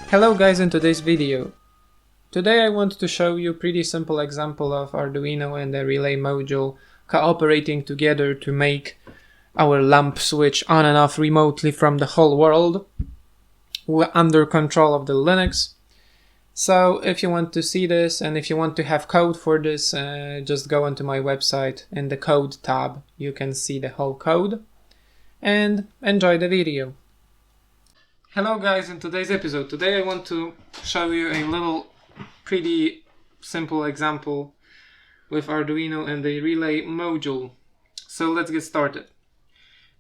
Hello guys, in today's video. Today I want to show you a pretty simple example of Arduino and the relay module cooperating together to make our lamp switch on and off remotely from the whole world under control of the Linux. So if you want to see this and if you want to have code for this, just go onto my website. In the code tab you can see the whole code and enjoy the video. Hello guys, in today's episode, today I want to show you a little pretty simple example with Arduino and the relay module. So let's get started.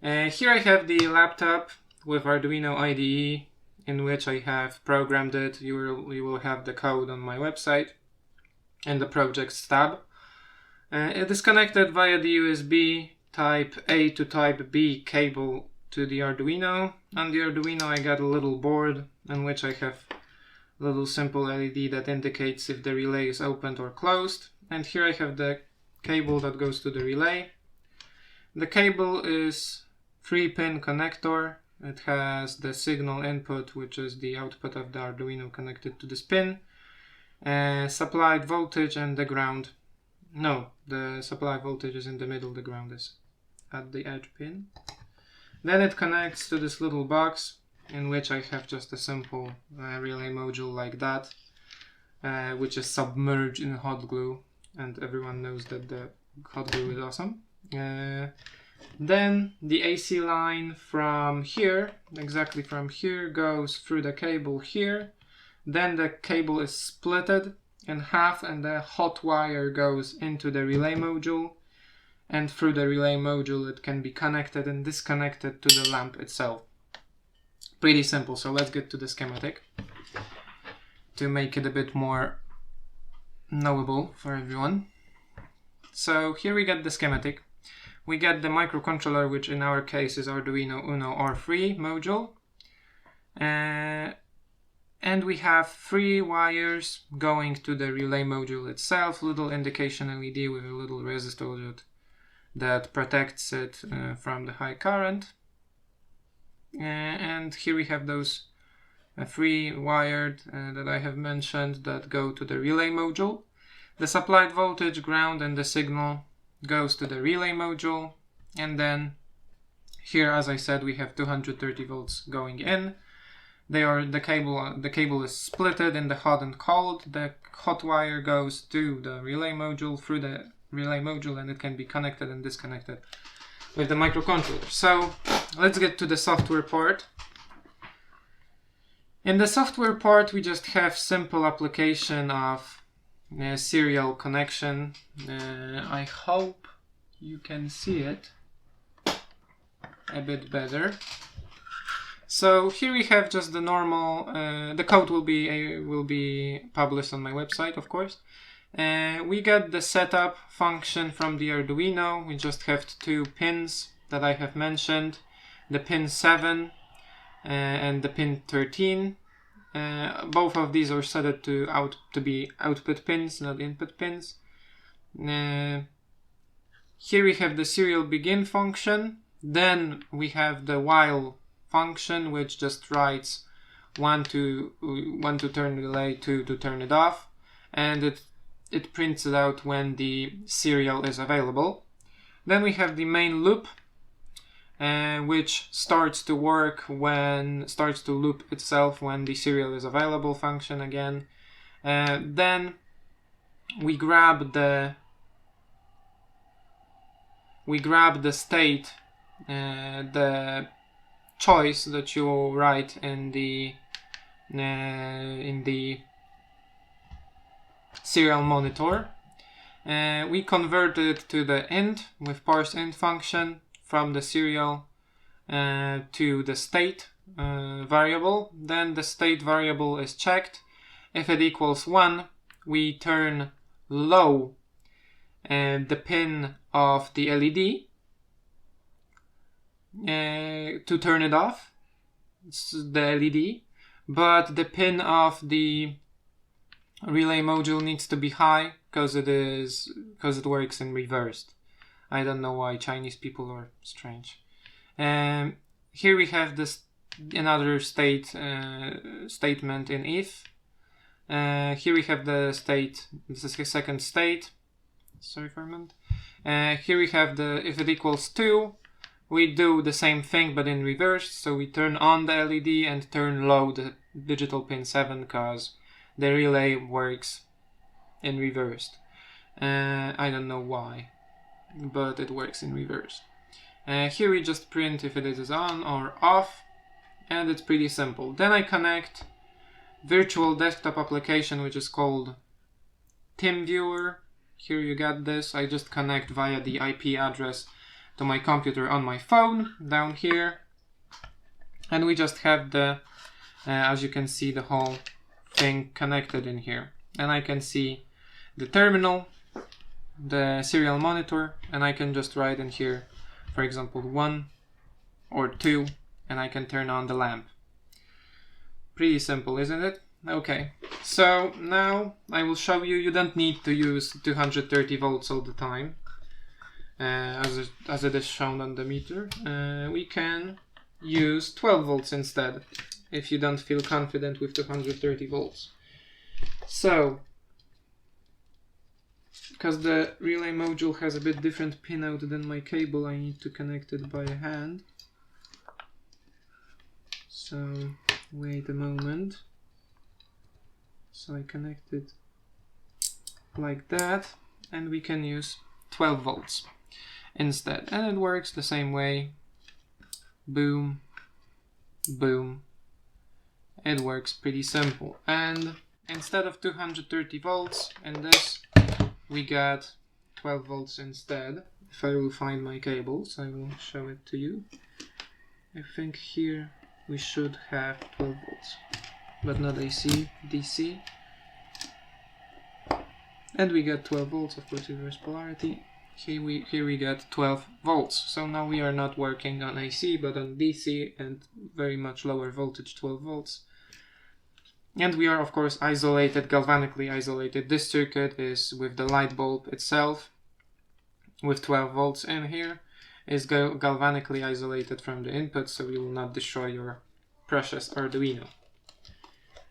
Here I have the laptop with Arduino IDE in which I have programmed it. You will have the code on my website and the projects tab. It is connected via the USB type A to type B cable to the Arduino. On the Arduino I got a little board in which I have a little simple LED that indicates if the relay is opened or closed, and here I have the cable that goes to the relay. The cable is 3-pin connector. It has the signal input, which is the output of the Arduino connected to this pin, supplied voltage, and the ground. No, the supply voltage is in the middle, the ground is at the edge pin. Then it connects to this little box in which I have just a simple relay module like that, which is submerged in hot glue, and everyone knows that the hot glue is awesome. Then the AC line from here, exactly from here, goes through the cable here. Then the cable is splitted in half and the hot wire goes into the relay module. And through the relay module it can be connected and disconnected to the lamp itself. Pretty simple, so let's get to the schematic to make it a bit more knowable for everyone. So here we get the schematic. We get the microcontroller, which in our case is Arduino Uno R3 module. And we have 3 wires going to the relay module itself, little indication LED with a little resistor that protects it from the high current. And here we have those 3 wired that I have mentioned that go to the relay module. The supplied voltage, ground, and the signal goes to the relay module. And then here, as I said, we have 230 volts going in. The cable is splitted in the hot and cold. The hot wire goes to the relay module through the relay module, and it can be connected and disconnected with the microcontroller. So let's get to the software part. In the software part we just have simple application of serial connection. I hope you can see it a bit better. So here we have just the normal, the code will be published on my website, of course. We got the setup function from the Arduino. We just have 2 pins that I have mentioned, the pin 7 and the pin 13. Both of these are set to be output pins, not input pins. Here we have the serial begin function. Then we have the while function, which just writes 1 to turn the relay, 2 to turn it off, and it prints it out when the serial is available. Then we have the main loop, which starts to loop itself when the serial is available function again. Then we grab the state, the choice that you write in the serial monitor. We convert it to the int with parseInt function from the serial to the state variable. Then the state variable is checked. If it equals 1, we turn low the pin of the LED to turn it off. It's the LED, but the pin of the relay module needs to be high because it works in reversed. I don't know why Chinese people are strange. Here we have this another statement in if. Here we have the state, this is the second state. Sorry for a minute. Here we have the if it equals 2, we do the same thing but in reverse. So we turn on the LED and turn low the digital pin 7 because the relay works in reverse. I don't know why, but it works in reverse. Here we just print if it is on or off, and it's pretty simple. Then I connect virtual desktop application which is called TeamViewer. Here you got this. I just connect via the IP address to my computer on my phone down here, and we just have the as you can see the whole thing connected in here, and I can see the terminal, the serial monitor, and I can just write in here, for example, 1 or 2, and I can turn on the lamp. Pretty simple, isn't it? Okay, so now I will show you, you don't need to use 230 volts all the time, as it is shown on the meter. We can use 12 volts instead, if you don't feel confident with 230 volts. So, because the relay module has a bit different pinout than my cable, I need to connect it by hand. So, wait a moment. So I connect it like that, and we can use 12 volts instead. And it works the same way. Boom, boom. It works pretty simple. And instead of 230 volts in this, we got 12 volts instead. If I will find my cables, I will show it to you. I think here we should have 12 volts, but not AC, DC. And we got 12 volts, of course, reverse polarity. Here we got 12 volts. So now we are not working on AC, but on DC and very much lower voltage, 12 volts. And we are, of course, isolated, galvanically isolated. This circuit is with the light bulb itself, with 12 volts in here, is galvanically isolated from the input, so you will not destroy your precious Arduino.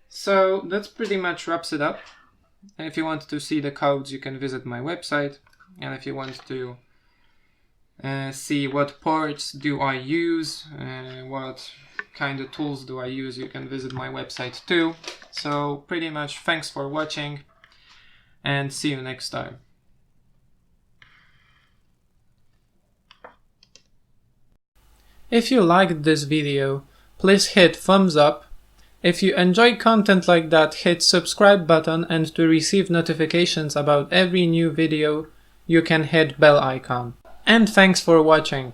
So that pretty much wraps it up. If you want to see the codes, you can visit my website, and if you want to see what ports do I use, what kind of tools do I use, you can visit my website too. So pretty much thanks for watching, and see you next time. If you liked this video, please hit thumbs up. If you enjoy content like that, hit subscribe button, and to receive notifications about every new video, you can hit bell icon. And thanks for watching.